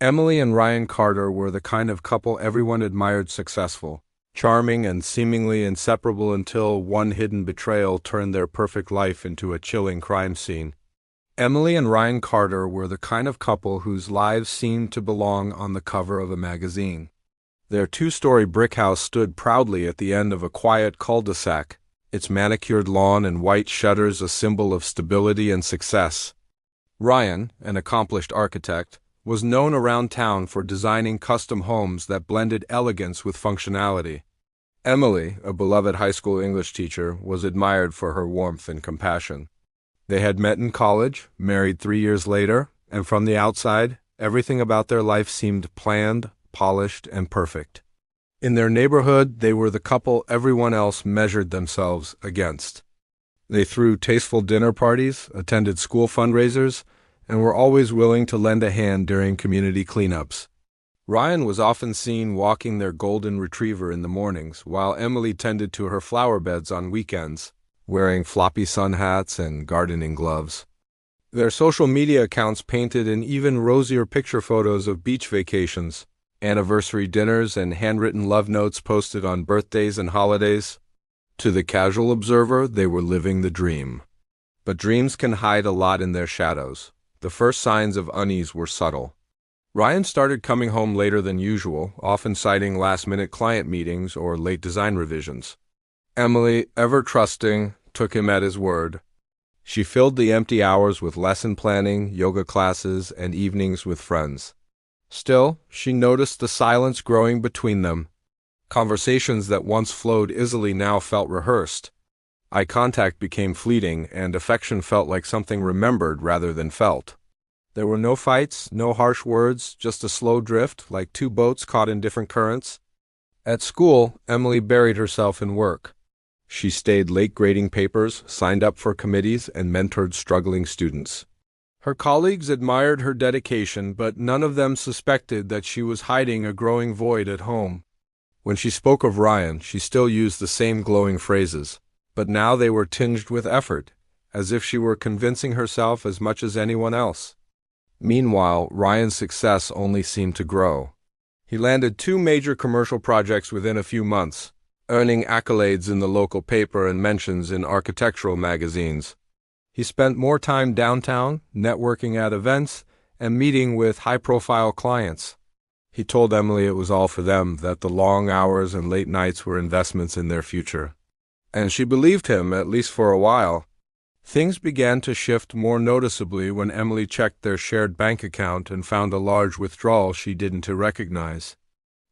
Emily and Ryan Carter were the kind of couple everyone admired successful, charming and seemingly inseparable until one hidden betrayal turned their perfect life into a chilling crime scene. Emily and Ryan Carter were the kind of couple whose lives seemed to belong on the cover of a magazine. Their two-story brick house stood proudly at the end of a quiet cul-de-sac, its manicured lawn and white shutters a symbol of stability and success. Ryan, an accomplished architect, was known around town for designing custom homes that blended elegance with functionality. Emily, a beloved high school English teacher, was admired for her warmth and compassion. They had met in college, married 3 years later, and from the outside, everything about their life seemed planned, polished, and perfect. In their neighborhood, they were the couple everyone else measured themselves against. They threw tasteful dinner parties, attended school fundraisers, and were always willing to lend a hand during community cleanups. Ryan was often seen walking their golden retriever in the mornings, while Emily tended to her flower beds on weekends, wearing floppy sun hats and gardening gloves. Their social media accounts painted an even rosier picture photos of beach vacations, anniversary dinners, and handwritten love notes posted on birthdays and holidays. To the casual observer, they were living the dream. But dreams can hide a lot in their shadows. The first signs of unease were subtle. Ryan started coming home later than usual, often citing last-minute client meetings or late design revisions. Emily, ever trusting, took him at his word. She filled the empty hours with lesson planning, yoga classes, and evenings with friends. Still, she noticed the silence growing between them. Conversations that once flowed easily now felt rehearsed. Eye contact became fleeting, and affection felt like something remembered rather than felt. There were no fights, no harsh words, just a slow drift, like two boats caught in different currents. At school, Emily buried herself in work. She stayed late grading papers, signed up for committees, and mentored struggling students. Her colleagues admired her dedication, but none of them suspected that she was hiding a growing void at home. When she spoke of Ryan, she still used the same glowing phrases, but now they were tinged with effort, as if she were convincing herself as much as anyone else. Meanwhile, Ryan's success only seemed to grow. He landed 2 major commercial projects within a few months, earning accolades in the local paper and mentions in architectural magazines. He spent more time downtown, networking at events, and meeting with high-profile clients. He told Emily it was all for them, that the long hours and late nights were investments in their future. And she believed him, at least for a while. Things began to shift more noticeably when Emily checked their shared bank account and found a large withdrawal she didn't recognize.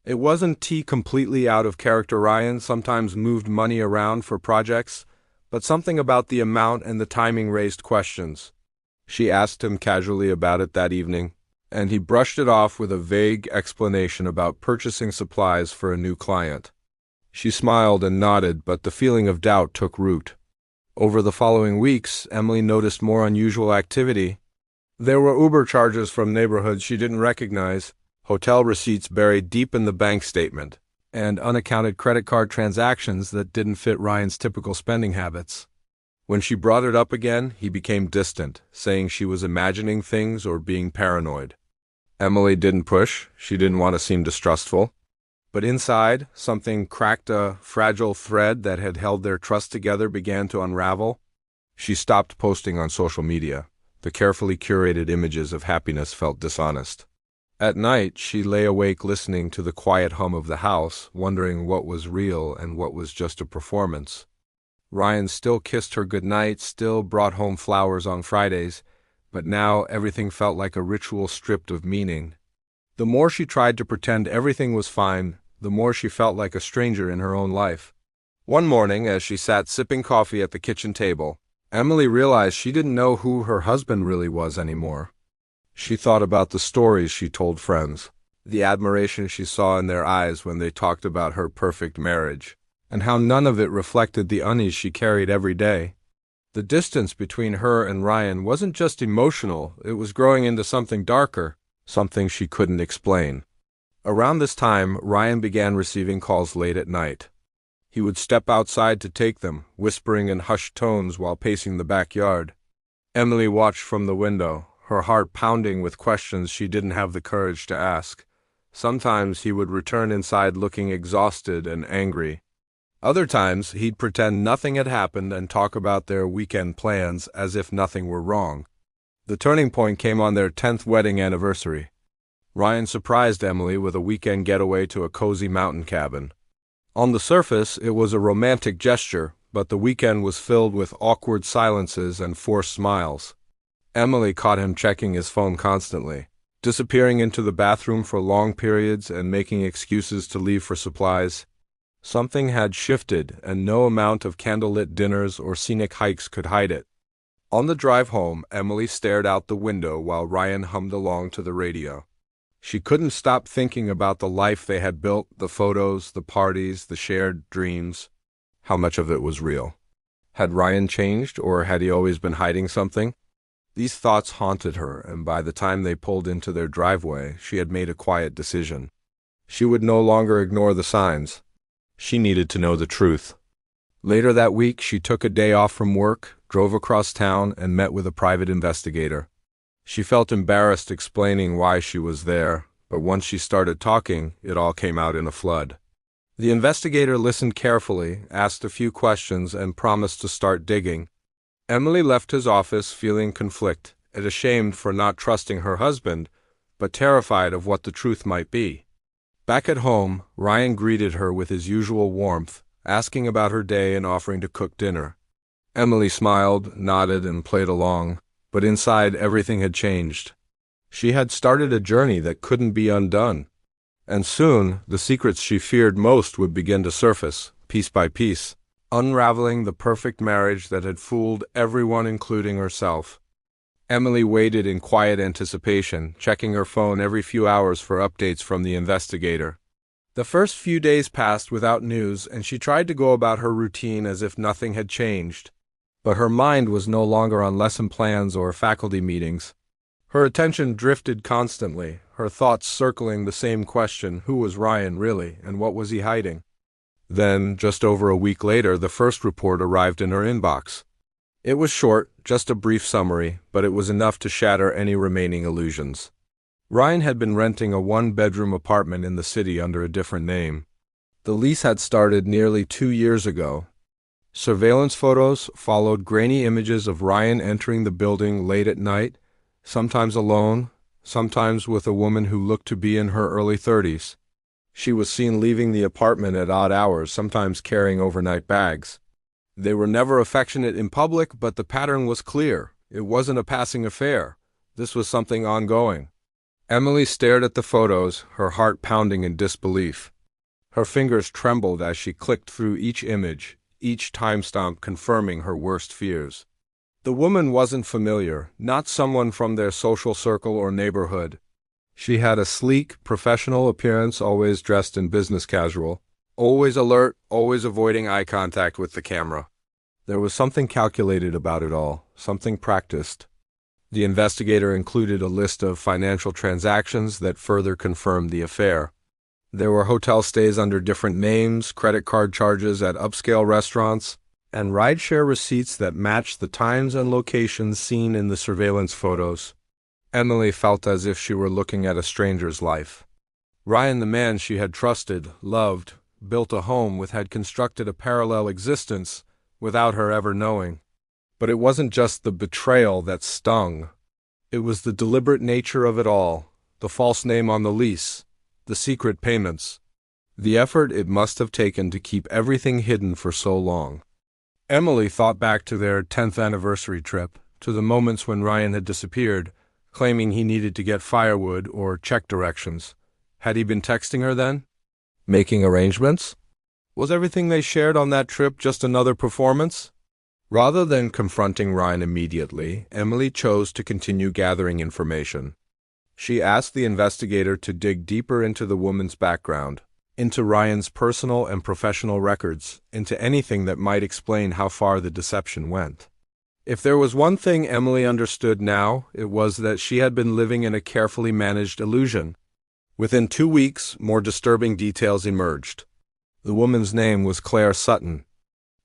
It wasn't T completely out of character. Ryan sometimes moved money around for projects, but something about the amount and the timing raised questions. She asked him casually about it that evening, and he brushed it off with a vague explanation about purchasing supplies for a new client. She smiled and nodded, but the feeling of doubt took root. Over the following weeks, Emily noticed more unusual activity. There were Uber charges from neighborhoods she didn't recognize, hotel receipts buried deep in the bank statement, and unaccounted credit card transactions that didn't fit Ryan's typical spending habits. When she brought it up again, he became distant, saying she was imagining things or being paranoid. Emily didn't push. She didn't want to seem distrustful. But inside, something cracked. A fragile thread that had held their trust together began to unravel. She stopped posting on social media. The carefully curated images of happiness felt dishonest. At night, she lay awake listening to the quiet hum of the house, wondering what was real and what was just a performance. Ryan still kissed her goodnight, still brought home flowers on Fridays, but now everything felt like a ritual stripped of meaning. The more she tried to pretend everything was fine, the more she felt like a stranger in her own life. One morning, as she sat sipping coffee at the kitchen table, Emily realized she didn't know who her husband really was anymore. She thought about the stories she told friends, the admiration she saw in their eyes when they talked about her perfect marriage, and how none of it reflected the unease she carried every day. The distance between her and Ryan wasn't just emotional, it was growing into something darker, something she couldn't explain. Around this time, Ryan began receiving calls late at night. He would step outside to take them, whispering in hushed tones while pacing the backyard. Emily watched from the window, her heart pounding with questions she didn't have the courage to ask. Sometimes he would return inside looking exhausted and angry. Other times, he'd pretend nothing had happened and talk about their weekend plans as if nothing were wrong. The turning point came on their 10th wedding anniversary. Ryan surprised Emily with a weekend getaway to a cozy mountain cabin. On the surface, it was a romantic gesture, but the weekend was filled with awkward silences and forced smiles. Emily caught him checking his phone constantly, disappearing into the bathroom for long periods and making excuses to leave for supplies. Something had shifted, and no amount of candlelit dinners or scenic hikes could hide it. On the drive home, Emily stared out the window while Ryan hummed along to the radio. She couldn't stop thinking about the life they had built, the photos, the parties, the shared dreams. How much of it was real? Had Ryan changed, or had he always been hiding something? These thoughts haunted her, and by the time they pulled into their driveway, she had made a quiet decision. She would no longer ignore the signs. She needed to know the truth. Later that week, she took a day off from work, drove across town, and met with a private investigator. She felt embarrassed explaining why she was there, but once she started talking, it all came out in a flood. The investigator listened carefully, asked a few questions, and promised to start digging. Emily left his office feeling conflicted and ashamed for not trusting her husband, but terrified of what the truth might be. Back at home, Ryan greeted her with his usual warmth, asking about her day and offering to cook dinner. Emily smiled, nodded, and played along, but inside everything had changed. She had started a journey that couldn't be undone, and soon the secrets she feared most would begin to surface, piece by piece, unraveling the perfect marriage that had fooled everyone, including herself. Emily waited in quiet anticipation, checking her phone every few hours for updates from the investigator. The first few days passed without news, and she tried to go about her routine as if nothing had changed. But her mind was no longer on lesson plans or faculty meetings. Her attention drifted constantly, her thoughts circling the same question: who was Ryan really, and what was he hiding? Then, just over a week later, the first report arrived in her inbox. It was short, just a brief summary, but it was enough to shatter any remaining illusions. Ryan had been renting a one-bedroom apartment in the city under a different name. The lease had started nearly 2 years ago. Surveillance photos followed grainy images of Ryan entering the building late at night, sometimes alone, sometimes with a woman who looked to be in her early 30s. She was seen leaving the apartment at odd hours, sometimes carrying overnight bags. They were never affectionate in public, but the pattern was clear. It wasn't a passing affair. This was something ongoing. Emily stared at the photos, her heart pounding in disbelief. Her fingers trembled as she clicked through each image, each timestamp confirming her worst fears. The woman wasn't familiar, not someone from their social circle or neighborhood. She had a sleek, professional appearance, always dressed in business casual, always alert, always avoiding eye contact with the camera. There was something calculated about it all, something practiced. The investigator included a list of financial transactions that further confirmed the affair. There were hotel stays under different names, credit card charges at upscale restaurants, and rideshare receipts that matched the times and locations seen in the surveillance photos. Emily felt as if she were looking at a stranger's life. Ryan, the man she had trusted, loved, built a home with, had constructed a parallel existence without her ever knowing. But it wasn't just the betrayal that stung. It was the deliberate nature of it all, the false name on the lease, the secret payments, the effort it must have taken to keep everything hidden for so long. Emily thought back to their 10th anniversary trip, to the moments when Ryan had disappeared, claiming he needed to get firewood or check directions. Had he been texting her then? Making arrangements? Was everything they shared on that trip just another performance? Rather than confronting Ryan immediately, Emily chose to continue gathering information. She asked the investigator to dig deeper into the woman's background, into Ryan's personal and professional records, into anything that might explain how far the deception went. If there was one thing Emily understood now, it was that she had been living in a carefully managed illusion. Within 2 weeks, more disturbing details emerged. The woman's name was Claire Sutton.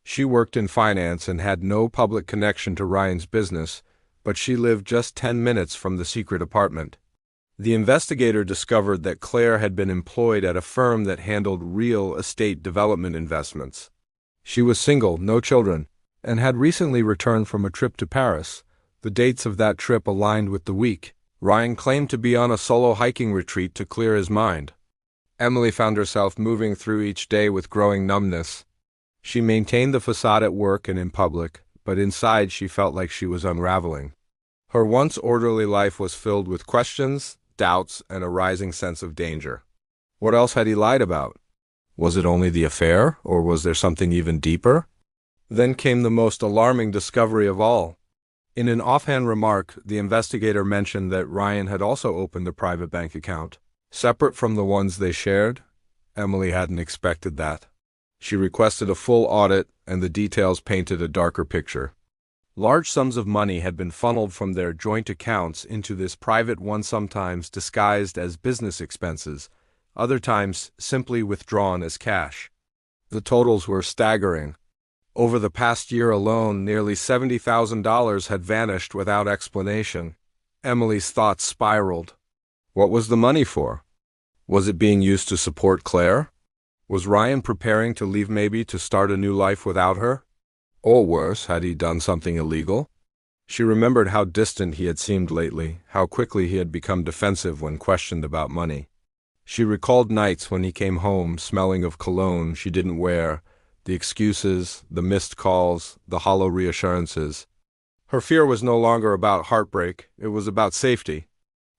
She worked in finance and had no public connection to Ryan's business, but she lived just 10 minutes from the secret apartment. The investigator discovered that Claire had been employed at a firm that handled real estate development investments. She was single, no children, and had recently returned from a trip to Paris. The dates of that trip aligned with the week. Ryan claimed to be on a solo hiking retreat to clear his mind. Emily found herself moving through each day with growing numbness. She maintained the facade at work and in public, but inside she felt like she was unraveling. Her once orderly life was filled with questions, doubts, and a rising sense of danger. What else had he lied about? Was it only the affair, or was there something even deeper? Then came the most alarming discovery of all. In an offhand remark, the investigator mentioned that Ryan had also opened a private bank account, separate from the ones they shared. Emily hadn't expected that. She requested a full audit, and the details painted a darker picture. Large sums of money had been funneled from their joint accounts into this private one, sometimes disguised as business expenses, other times simply withdrawn as cash. The totals were staggering. Over the past year alone, nearly $70,000 had vanished without explanation. Emily's thoughts spiraled. What was the money for? Was it being used to support Claire? Was Ryan preparing to leave, maybe to start a new life without her? Or worse, had he done something illegal? She remembered how distant he had seemed lately, how quickly he had become defensive when questioned about money. She recalled nights when he came home smelling of cologne she didn't wear, the excuses, the missed calls, the hollow reassurances. Her fear was no longer about heartbreak, it was about safety.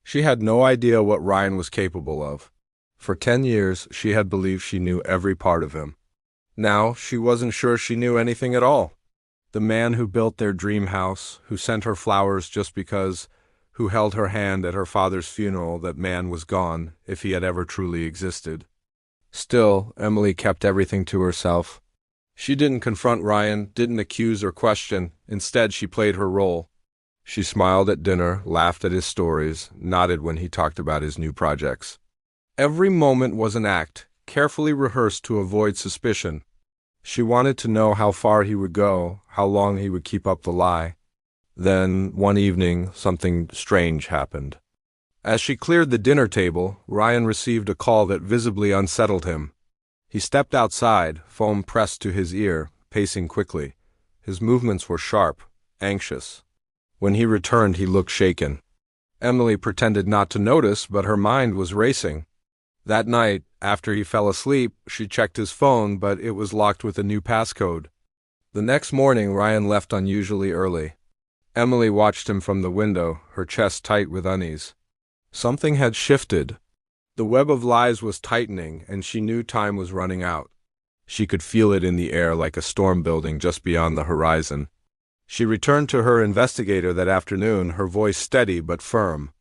She had no idea what Ryan was capable of. For 10 years, she had believed she knew every part of him. Now, she wasn't sure she knew anything at all. The man who built their dream house, who sent her flowers just because, who held her hand at her father's funeral, that man was gone, if he had ever truly existed. Still, Emily kept everything to herself. She didn't confront Ryan, didn't accuse or question. Instead, she played her role. She smiled at dinner, laughed at his stories, nodded when he talked about his new projects. Every moment was an act, carefully rehearsed to avoid suspicion. She wanted to know how far he would go, how long he would keep up the lie. Then, one evening, something strange happened. As she cleared the dinner table, Ryan received a call that visibly unsettled him. He stepped outside, phone pressed to his ear, pacing quickly. His movements were sharp, anxious. When he returned, he looked shaken. Emily pretended not to notice, but her mind was racing. That night, after he fell asleep, she checked his phone, but it was locked with a new passcode. The next morning, Ryan left unusually early. Emily watched him from the window, her chest tight with unease. Something had shifted. The web of lies was tightening, and she knew time was running out. She could feel it in the air like a storm building just beyond the horizon. She returned to her investigator that afternoon, her voice steady but firm.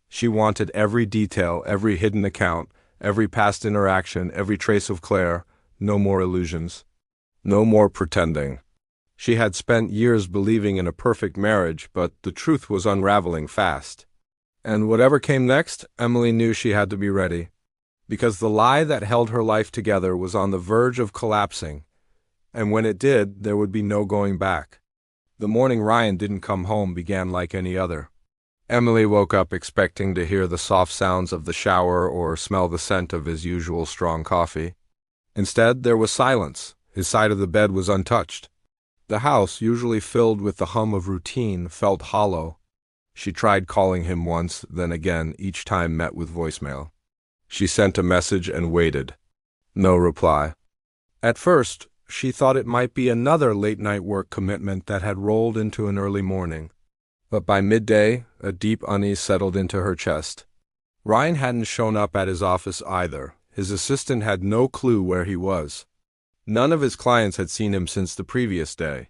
She wanted every detail, every hidden account, every past interaction, every trace of Claire. No more illusions. No more pretending. She had spent years believing in a perfect marriage, but the truth was unraveling fast. And whatever came next, Emily knew she had to be ready. Because the lie that held her life together was on the verge of collapsing. And when it did, there would be no going back. The morning Ryan didn't come home began like any other. Emily woke up expecting to hear the soft sounds of the shower or smell the scent of his usual strong coffee. Instead, there was silence. His side of the bed was untouched. The house, usually filled with the hum of routine, felt hollow. She tried calling him once, then again, each time met with voicemail. She sent a message and waited. No reply. At first, she thought it might be another late-night work commitment that had rolled into an early morning. But by midday, a deep unease settled into her chest. Ryan hadn't shown up at his office either. His assistant had no clue where he was. None of his clients had seen him since the previous day.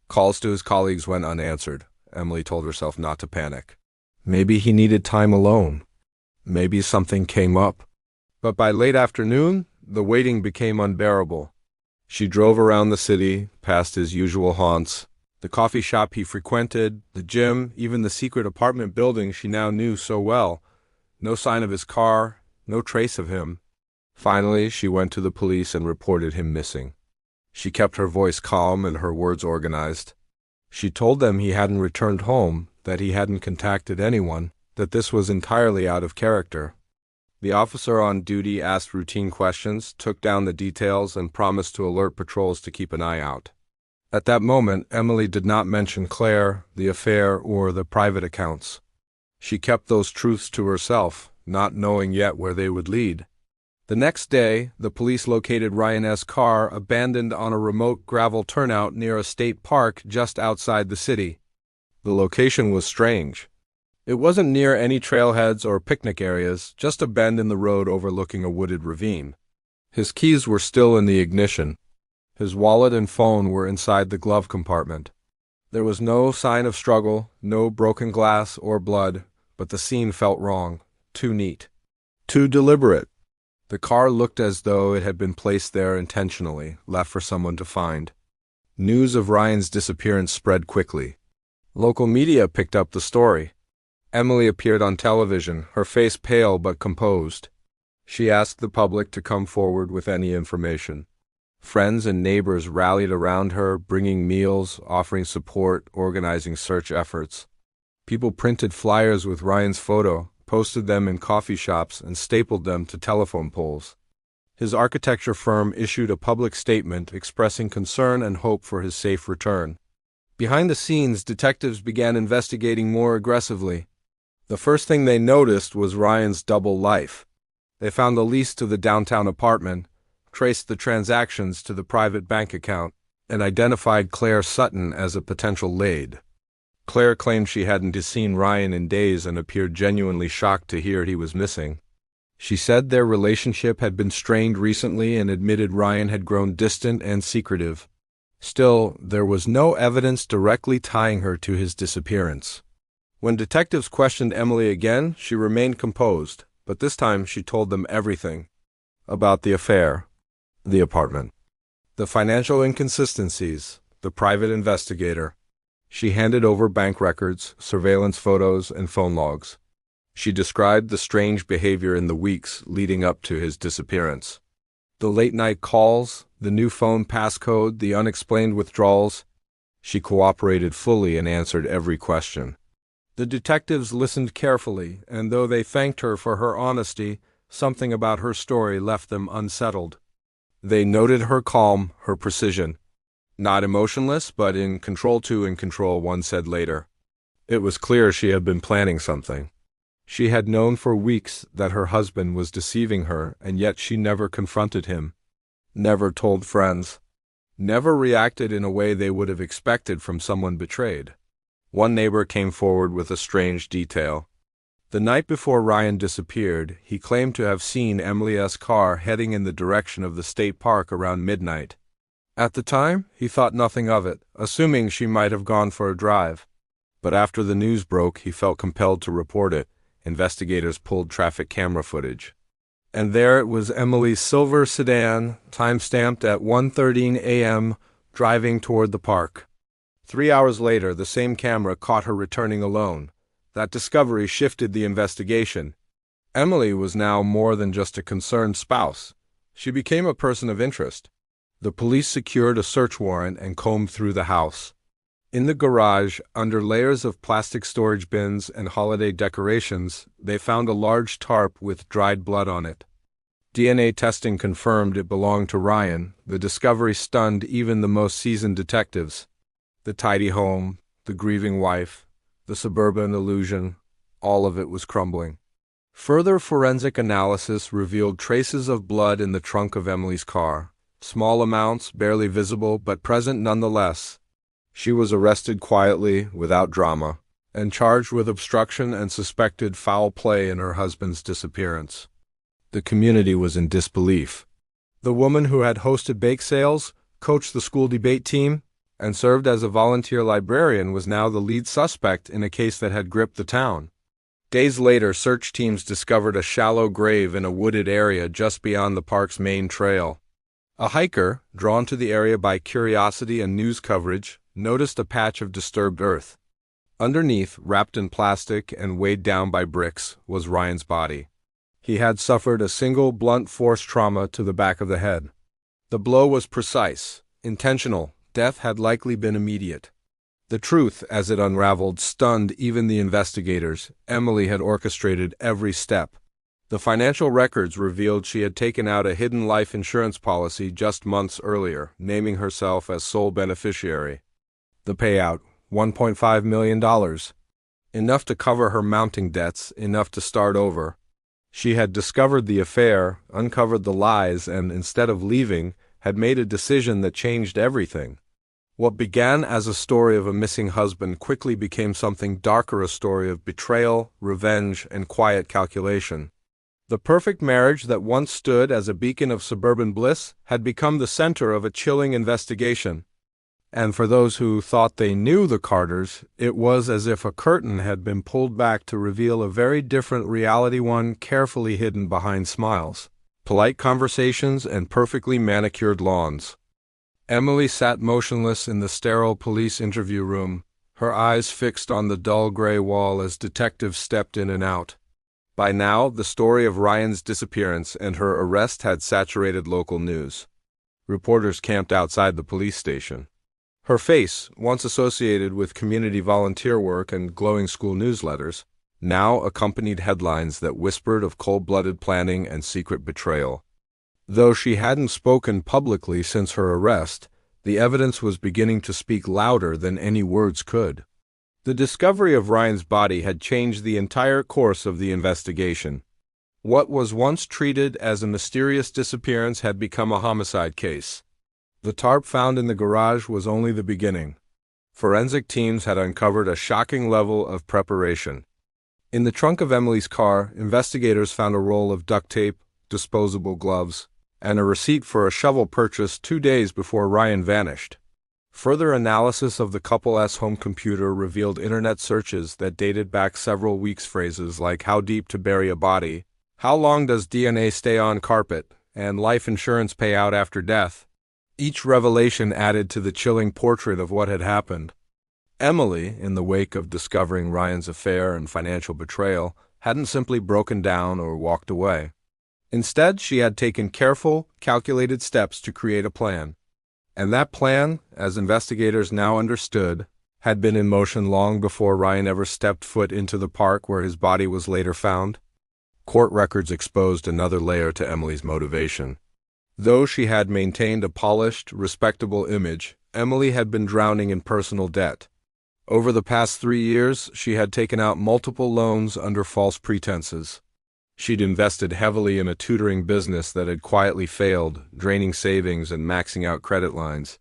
Calls to his colleagues went unanswered. Emily told herself not to panic. Maybe he needed time alone. Maybe something came up. But by late afternoon, the waiting became unbearable. She drove around the city, past his usual haunts, the coffee shop he frequented, the gym, even the secret apartment building she now knew so well. No sign of his car, no trace of him. Finally, she went to the police and reported him missing. She kept her voice calm and her words organized. She told them he hadn't returned home, that he hadn't contacted anyone, that this was entirely out of character. The officer on duty asked routine questions, took down the details, and promised to alert patrols to keep an eye out. At that moment, Emily did not mention Claire, the affair, or the private accounts. She kept those truths to herself, not knowing yet where they would lead. The next day, the police located Ryan's car abandoned on a remote gravel turnout near a state park just outside the city. The location was strange. It wasn't near any trailheads or picnic areas, just a bend in the road overlooking a wooded ravine. His keys were still in the ignition. His wallet and phone were inside the glove compartment. There was no sign of struggle, no broken glass or blood, but the scene felt wrong, too neat, too deliberate. The car looked as though it had been placed there intentionally, left for someone to find. News of Ryan's disappearance spread quickly. Local media picked up the story. Emily appeared on television, her face pale but composed. She asked the public to come forward with any information. Friends and neighbors rallied around her, bringing meals, offering support, organizing search efforts. People printed flyers with Ryan's photo, posted them in coffee shops, and stapled them to telephone poles. His architecture firm issued a public statement expressing concern and hope for his safe return. Behind the scenes, detectives began investigating more aggressively. The first thing they noticed was Ryan's double life. They found the lease to the downtown apartment, traced the transactions to the private bank account, and identified Claire Sutton as a potential lead. Claire claimed she hadn't seen Ryan in days and appeared genuinely shocked to hear he was missing. She said their relationship had been strained recently and admitted Ryan had grown distant and secretive. Still, there was no evidence directly tying her to his disappearance. When detectives questioned Emily again, she remained composed, but this time she told them everything. About the affair, the apartment, the financial inconsistencies, the private investigator. She handed over bank records, surveillance photos, and phone logs. She described the strange behavior in the weeks leading up to his disappearance. The late-night calls, the new phone passcode, the unexplained withdrawals. She cooperated fully and answered every question. The detectives listened carefully, and though they thanked her for her honesty, something about her story left them unsettled. They noted her calm, her precision. Not emotionless, but in control, one said later. It was clear she had been planning something. She had known for weeks that her husband was deceiving her, and yet she never confronted him, never told friends, never reacted in a way they would have expected from someone betrayed. One neighbor came forward with a strange detail. The night before Ryan disappeared, he claimed to have seen Emily's car heading in the direction of the state park around midnight. At the time, he thought nothing of it, assuming she might have gone for a drive. But after the news broke, he felt compelled to report it. Investigators pulled traffic camera footage. And there it was, Emily's silver sedan, time-stamped at 1:13 a.m., driving toward the park. 3 hours later, the same camera caught her returning alone. That discovery shifted the investigation. Emily was now more than just a concerned spouse. She became a person of interest. The police secured a search warrant and combed through the house. In the garage, under layers of plastic storage bins and holiday decorations, they found a large tarp with dried blood on it. DNA testing confirmed it belonged to Ryan. The discovery stunned even the most seasoned detectives. The tidy home, the grieving wife, the suburban illusion, all of it was crumbling. Further forensic analysis revealed traces of blood in the trunk of Emily's car. Small amounts, barely visible, but present nonetheless. She was arrested quietly, without drama, and charged with obstruction and suspected foul play in her husband's disappearance. The community was in disbelief. The woman who had hosted bake sales, coached the school debate team, and served as a volunteer librarian was now the lead suspect in a case that had gripped the town. Days later, search teams discovered a shallow grave in a wooded area just beyond the park's main trail. A hiker, drawn to the area by curiosity and news coverage, noticed a patch of disturbed earth. Underneath, wrapped in plastic and weighed down by bricks, was Ryan's body. He had suffered a single blunt force trauma to the back of the head. The blow was precise, intentional. Death had likely been immediate. The truth, as it unraveled, stunned even the investigators. Emily had orchestrated every step. The financial records revealed she had taken out a hidden life insurance policy just months earlier, naming herself as sole beneficiary. The payout, $1.5 million. Enough to cover her mounting debts, enough to start over. She had discovered the affair, uncovered the lies, and instead of leaving, had made a decision that changed everything. What began as a story of a missing husband quickly became something darker, a story of betrayal, revenge, and quiet calculation. The perfect marriage that once stood as a beacon of suburban bliss had become the center of a chilling investigation. And for those who thought they knew the Carters, it was as if a curtain had been pulled back to reveal a very different reality, one carefully hidden behind smiles, polite conversations, and perfectly manicured lawns. Emily sat motionless in the sterile police interview room, her eyes fixed on the dull gray wall as detectives stepped in and out. By now, the story of Ryan's disappearance and her arrest had saturated local news. Reporters camped outside the police station. Her face, once associated with community volunteer work and glowing school newsletters, now accompanied headlines that whispered of cold-blooded planning and secret betrayal. Though she hadn't spoken publicly since her arrest, the evidence was beginning to speak louder than any words could. The discovery of Ryan's body had changed the entire course of the investigation. What was once treated as a mysterious disappearance had become a homicide case. The tarp found in the garage was only the beginning. Forensic teams had uncovered a shocking level of preparation. In the trunk of Emily's car, investigators found a roll of duct tape, disposable gloves, and a receipt for a shovel purchased 2 days before Ryan vanished. Further analysis of the couple's home computer revealed internet searches that dated back several weeks. Phrases like "how deep to bury a body," "how long does DNA stay on carpet," and "life insurance payout after death." Each revelation added to the chilling portrait of what had happened. Emily, in the wake of discovering Ryan's affair and financial betrayal, hadn't simply broken down or walked away. Instead, she had taken careful, calculated steps to create a plan. And that plan, as investigators now understood, had been in motion long before Ryan ever stepped foot into the park where his body was later found. Court records exposed another layer to Emily's motivation. Though she had maintained a polished, respectable image, Emily had been drowning in personal debt. Over the past 3 years, she had taken out multiple loans under false pretenses. She'd invested heavily in a tutoring business that had quietly failed, draining savings and maxing out credit lines.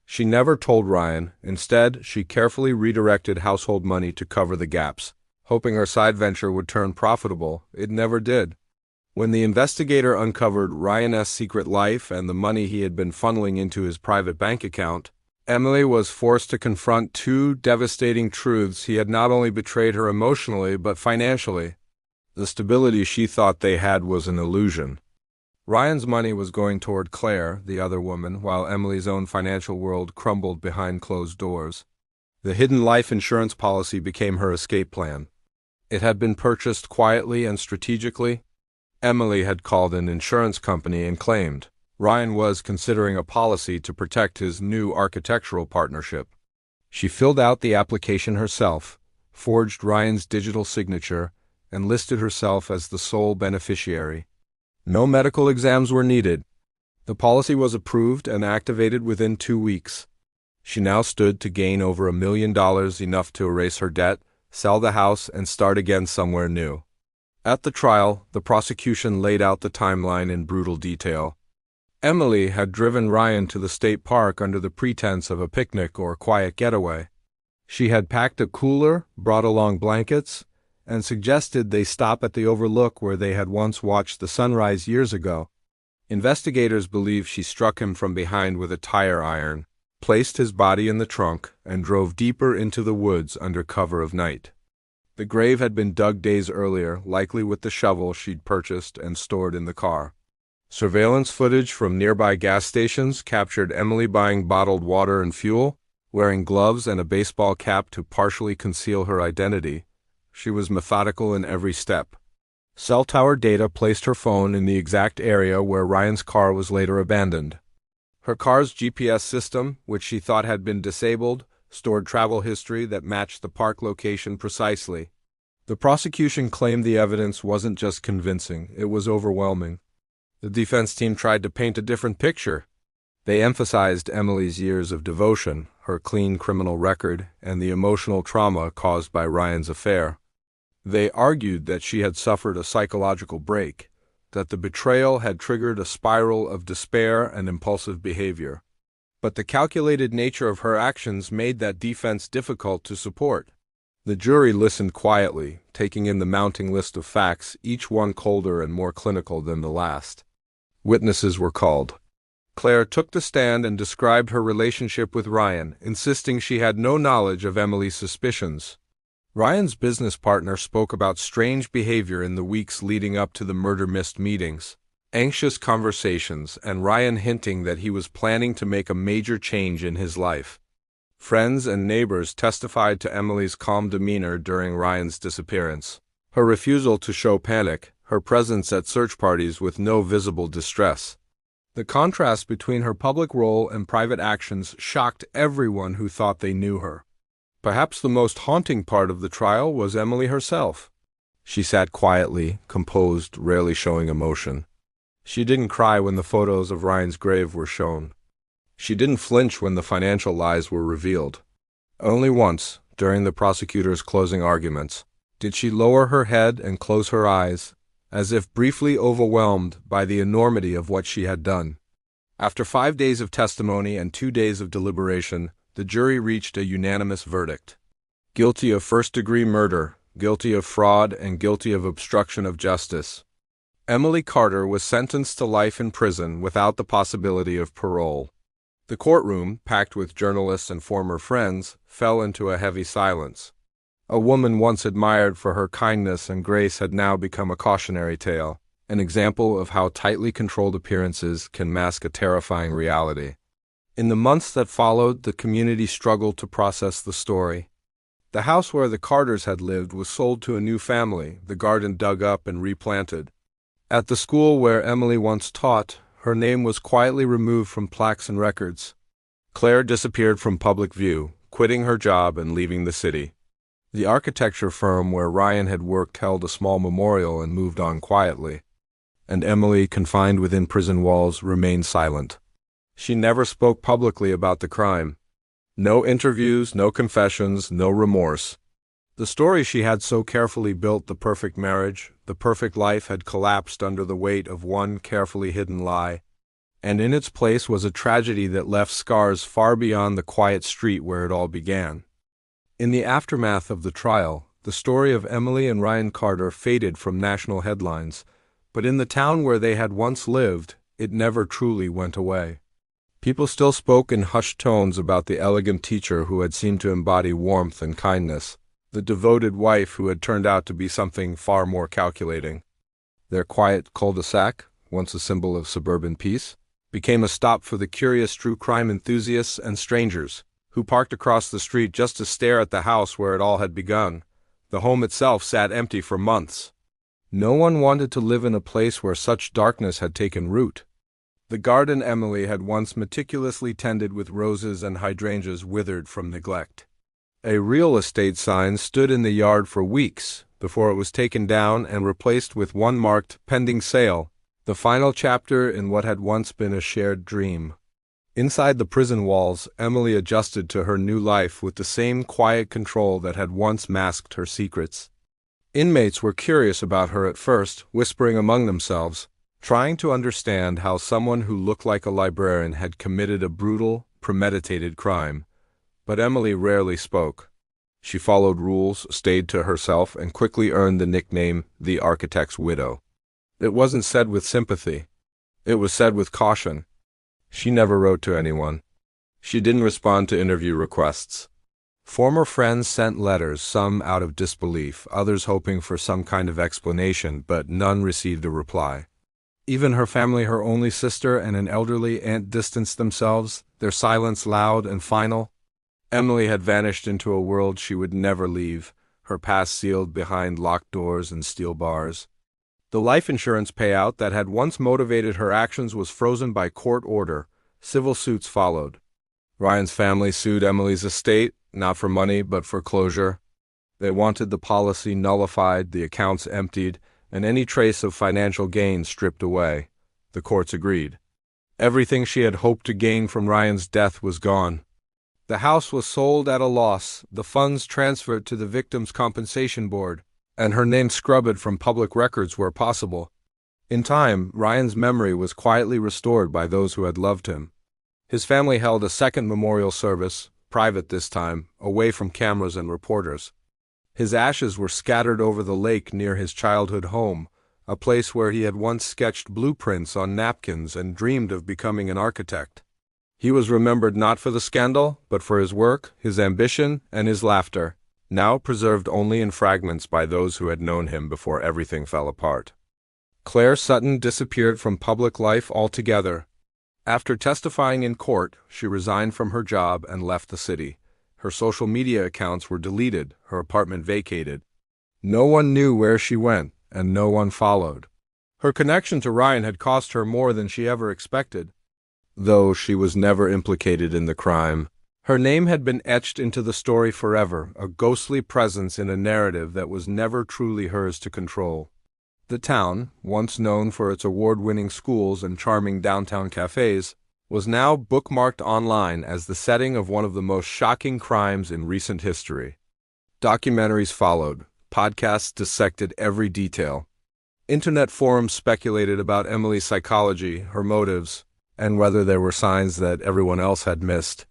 She never told Ryan. Instead, she carefully redirected household money to cover the gaps, hoping her side venture would turn profitable. It never did. When the investigator uncovered Ryan's secret life and the money he had been funneling into his private bank account, Emily was forced to confront 2 devastating truths. He had not only betrayed her emotionally, but financially. The stability she thought they had was an illusion. Ryan's money was going toward Claire, the other woman, while Emily's own financial world crumbled behind closed doors. The hidden life insurance policy became her escape plan. It had been purchased quietly and strategically. Emily had called an insurance company and claimed Ryan was considering a policy to protect his new architectural partnership. She filled out the application herself, forged Ryan's digital signature, and listed herself as the sole beneficiary. No medical exams were needed. The policy was approved and activated within 2 weeks. She now stood to gain over $1 million, enough to erase her debt, sell the house, and start again somewhere new. At the trial, the prosecution laid out the timeline in brutal detail. Emily had driven Ryan to the state park under the pretense of a picnic or quiet getaway. She had packed a cooler, brought along blankets, and suggested they stop at the overlook where they had once watched the sunrise years ago. Investigators believe she struck him from behind with a tire iron, placed his body in the trunk, and drove deeper into the woods under cover of night. The grave had been dug days earlier, likely with the shovel she'd purchased and stored in the car. Surveillance footage from nearby gas stations captured Emily buying bottled water and fuel, wearing gloves and a baseball cap to partially conceal her identity. She was methodical in every step. Cell tower data placed her phone in the exact area where Ryan's car was later abandoned. Her car's GPS system, which she thought had been disabled, stored travel history that matched the park location precisely. The prosecution claimed the evidence wasn't just convincing, it was overwhelming. The defense team tried to paint a different picture. They emphasized Emily's years of devotion, her clean criminal record, and the emotional trauma caused by Ryan's affair. They argued that she had suffered a psychological break, that the betrayal had triggered a spiral of despair and impulsive behavior. But the calculated nature of her actions made that defense difficult to support. The jury listened quietly, taking in the mounting list of facts, each one colder and more clinical than the last. Witnesses were called. Claire took the stand and described her relationship with Ryan, insisting she had no knowledge of Emily's suspicions. Ryan's business partner spoke about strange behavior in the weeks leading up to the murder-missed meetings, anxious conversations, and Ryan hinting that he was planning to make a major change in his life. Friends and neighbors testified to Emily's calm demeanor during Ryan's disappearance, her refusal to show panic, her presence at search parties with no visible distress. The contrast between her public role and private actions shocked everyone who thought they knew her. Perhaps the most haunting part of the trial was Emily herself. She sat quietly, composed, rarely showing emotion. She didn't cry when the photos of Ryan's grave were shown. She didn't flinch when the financial lies were revealed. Only once, during the prosecutor's closing arguments, did she lower her head and close her eyes, as if briefly overwhelmed by the enormity of what she had done. After 5 days of testimony and 2 days of deliberation, the jury reached a unanimous verdict. Guilty of first-degree murder, guilty of fraud, and guilty of obstruction of justice. Emily Carter was sentenced to life in prison without the possibility of parole. The courtroom, packed with journalists and former friends, fell into a heavy silence. A woman once admired for her kindness and grace had now become a cautionary tale, an example of how tightly controlled appearances can mask a terrifying reality. In the months that followed, the community struggled to process the story. The house where the Carters had lived was sold to a new family, the garden dug up and replanted. At the school where Emily once taught, her name was quietly removed from plaques and records. Claire disappeared from public view, quitting her job and leaving the city. The architecture firm where Ryan had worked held a small memorial and moved on quietly. And Emily, confined within prison walls, remained silent. She never spoke publicly about the crime. No interviews, no confessions, no remorse. The story she had so carefully built, the perfect marriage, the perfect life, had collapsed under the weight of one carefully hidden lie. And in its place was a tragedy that left scars far beyond the quiet street where it all began. In the aftermath of the trial, the story of Emily and Ryan Carter faded from national headlines, but in the town where they had once lived, it never truly went away. People still spoke in hushed tones about the elegant teacher who had seemed to embody warmth and kindness, the devoted wife who had turned out to be something far more calculating. Their quiet cul-de-sac, once a symbol of suburban peace, became a stop for the curious true crime enthusiasts and strangers, who parked across the street just to stare at the house where it all had begun. The home itself sat empty for months. No one wanted to live in a place where such darkness had taken root. The garden Emily had once meticulously tended with roses and hydrangeas withered from neglect. A real estate sign stood in the yard for weeks before it was taken down and replaced with one marked "Pending Sale," the final chapter in what had once been a shared dream. Inside the prison walls, Emily adjusted to her new life with the same quiet control that had once masked her secrets. Inmates were curious about her at first, whispering among themselves, trying to understand how someone who looked like a librarian had committed a brutal, premeditated crime. But Emily rarely spoke. She followed rules, stayed to herself, and quickly earned the nickname the Architect's Widow. It wasn't said with sympathy. It was said with caution. She never wrote to anyone. She didn't respond to interview requests. Former friends sent letters, some out of disbelief, others hoping for some kind of explanation, but none received a reply. Even her family, her only sister and an elderly aunt, distanced themselves, their silence loud and final. Emily had vanished into a world she would never leave, her past sealed behind locked doors and steel bars. The life insurance payout that had once motivated her actions was frozen by court order. Civil suits followed. Ryan's family sued Emily's estate, not for money, but for closure. They wanted the policy nullified, the accounts emptied, and any trace of financial gain stripped away. The courts agreed. Everything she had hoped to gain from Ryan's death was gone. The house was sold at a loss, the funds transferred to the Victims' Compensation Board, and her name scrubbed from public records where possible. In time, Ryan's memory was quietly restored by those who had loved him. His family held a second memorial service, private this time, away from cameras and reporters. His ashes were scattered over the lake near his childhood home, a place where he had once sketched blueprints on napkins and dreamed of becoming an architect. He was remembered not for the scandal, but for his work, his ambition, and his laughter, now preserved only in fragments by those who had known him before everything fell apart. Claire Sutton disappeared from public life altogether. After testifying in court, she resigned from her job and left the city. Her social media accounts were deleted, her apartment vacated. No one knew where she went, and no one followed. Her connection to Ryan had cost her more than she ever expected. Though she was never implicated in the crime, her name had been etched into the story forever, a ghostly presence in a narrative that was never truly hers to control. The town, once known for its award-winning schools and charming downtown cafes, was now bookmarked online as the setting of one of the most shocking crimes in recent history. Documentaries followed. Podcasts dissected every detail. Internet forums speculated about Emily's psychology, her motives, and whether there were signs that everyone else had missed.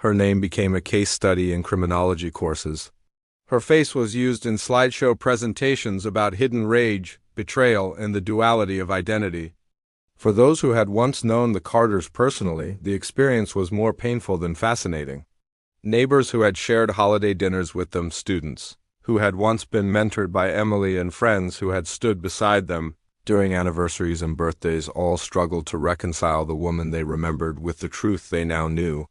Her name became a case study in criminology courses. Her face was used in slideshow presentations about hidden rage, betrayal, and the duality of identity. For those who had once known the Carters personally, the experience was more painful than fascinating. Neighbors who had shared holiday dinners with them, students who had once been mentored by Emily, and friends who had stood beside them during anniversaries and birthdays, all struggled to reconcile the woman they remembered with the truth they now knew.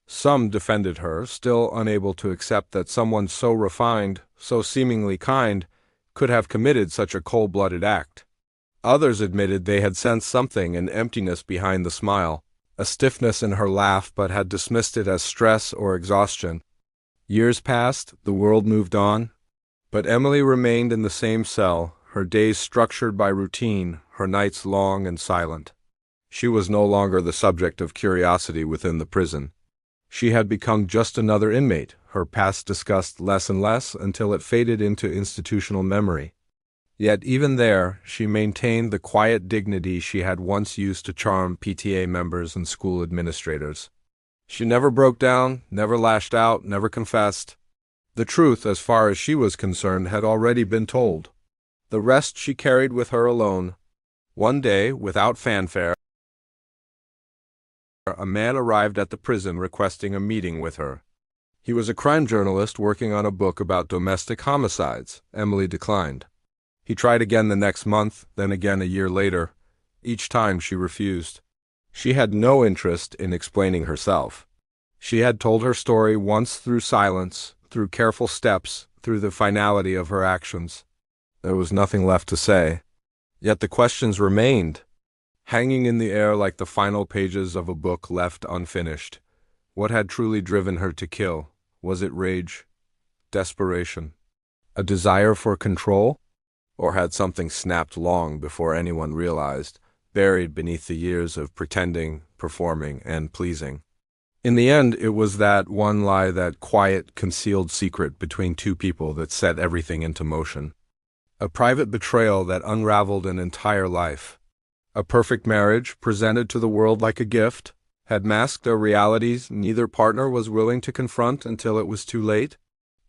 Some defended her, still unable to accept that someone so refined, so seemingly kind, could have committed such a cold-blooded act. Others admitted they had sensed something, an emptiness behind the smile, a stiffness in her laugh, but had dismissed it as stress or exhaustion. Years passed, the world moved on, but Emily remained in the same cell, her days structured by routine, her nights long and silent. She was no longer the subject of curiosity within the prison. She had become just another inmate, her past discussed less and less until it faded into institutional memory. Yet even there, she maintained the quiet dignity she had once used to charm PTA members and school administrators. She never broke down, never lashed out, never confessed. The truth, as far as she was concerned, had already been told. The rest she carried with her alone. One day, without fanfare, a man arrived at the prison requesting a meeting with her. He was a crime journalist working on a book about domestic homicides. Emily declined. He tried again the next month, then again a year later. Each time she refused. She had no interest in explaining herself. She had told her story once through silence, through careful steps, through the finality of her actions. There was nothing left to say. Yet the questions remained, hanging in the air like the final pages of a book left unfinished. What had truly driven her to kill? Was it rage? Desperation? A desire for control? Or had something snapped long before anyone realized, buried beneath the years of pretending, performing, and pleasing? In the end, it was that one lie, that quiet, concealed secret between two people that set everything into motion. A private betrayal that unraveled an entire life. A perfect marriage, presented to the world like a gift, had masked their realities neither partner was willing to confront until it was too late.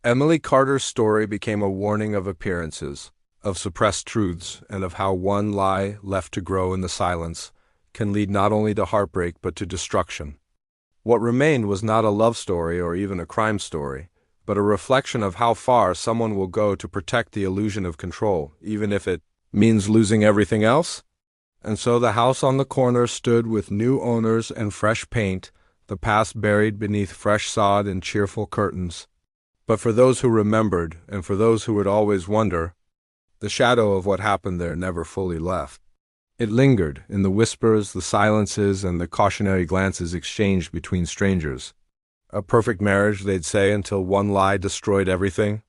Emily Carter's story became a warning of appearances, of suppressed truths, and of how one lie left to grow in the silence can lead not only to heartbreak but to destruction. What remained was not a love story or even a crime story, but a reflection of how far someone will go to protect the illusion of control, even if it means losing everything else. And so the house on the corner stood with new owners and fresh paint, the past buried beneath fresh sod and cheerful curtains. But for those who remembered, and for those who would always wonder, the shadow of what happened there never fully left. It lingered in the whispers, the silences, and the cautionary glances exchanged between strangers. A perfect marriage, they'd say, until one lie destroyed everything.